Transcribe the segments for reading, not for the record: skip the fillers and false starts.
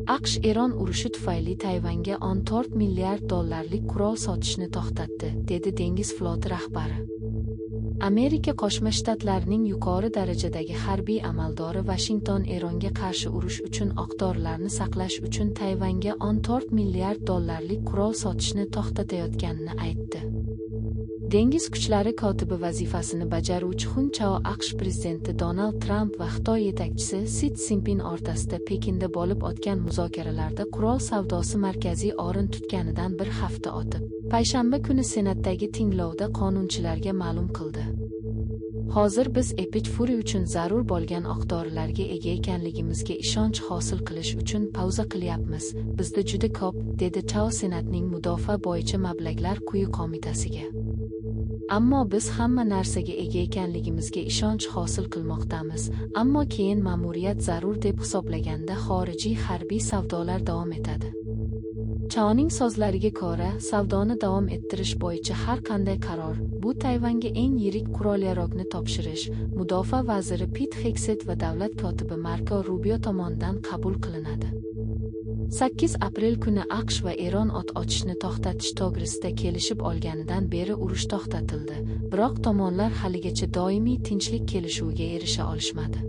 AQSh-Eron urushi tufayli Tayvanga $14 milliard qurol sotishni to'xtatdi, dedi dengiz floti rahbari. Amerika Qo'shma Shtatlarining yuqori darajadagi harbiy amaldori Vashington Eronga qarshi urush uchun oqdorlarni saqlash uchun Tayvanga $14 milliard qurol sotishni to'xtatayotganini aytdi. Dengiz kuchlari kotibi vazifasini bajaruvchi Hun Chao AQSh prezidenti Donald Tramp va Xitoy yetakchisi Si Szinpin o'rtasida Pekinda bo'lib o'tgan muzokaralarda qurol savdosi markaziy o'rin tutganidan bir hafta o'tib, payshanba kuni Senatdagi tinglovda qonunchilarga ma'lum qildi. Hozir biz Epic Fury uchun zarur bo'lgan oqdorlarga ega ekanligimizga ishonch hosil qilish uchun pauza qilyapmiz. Bizda juda ko'p, dedi Chao Senatning mudofaa bo'yicha mablag'lar quyi qo'mitasiga. Ammo biz hamma narsaga ega ekanligimizga ishonch hosil qilmoqdamiz, ammo keyin ma'muriyat zarur deb hisoblaganda xorijiy harbiy savdolar davom etadi. Chaoning so'zlariga ko'ra, savdoni davom ettirish bo'yicha har qanday qaror, bu Tayvanga eng yirik qurol-yarog'ni topshirish, mudofaa vaziri Pit Hegseth va davlat kotibi Marko Rubio tomonidan qabul qilinadi. 8 aprel kuni AQSh va Eron o't ochishni to'xtatish to'g'risida kelishib olganidan beri urush to'xtatildi, biroq tomonlar haligacha doimiy tinchlik kelishuviga erisha olishmadi.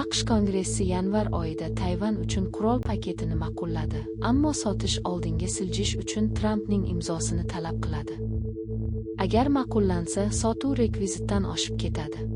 AQSh Kongressi yanvar oyida Tayvan uchun qurol paketini ma'qulladi, ammo sotish oldinga siljish uchun Trampning imzosini talab qiladi. Agar ma'qullansa, sotuv rekvizitdan oshib ketadi.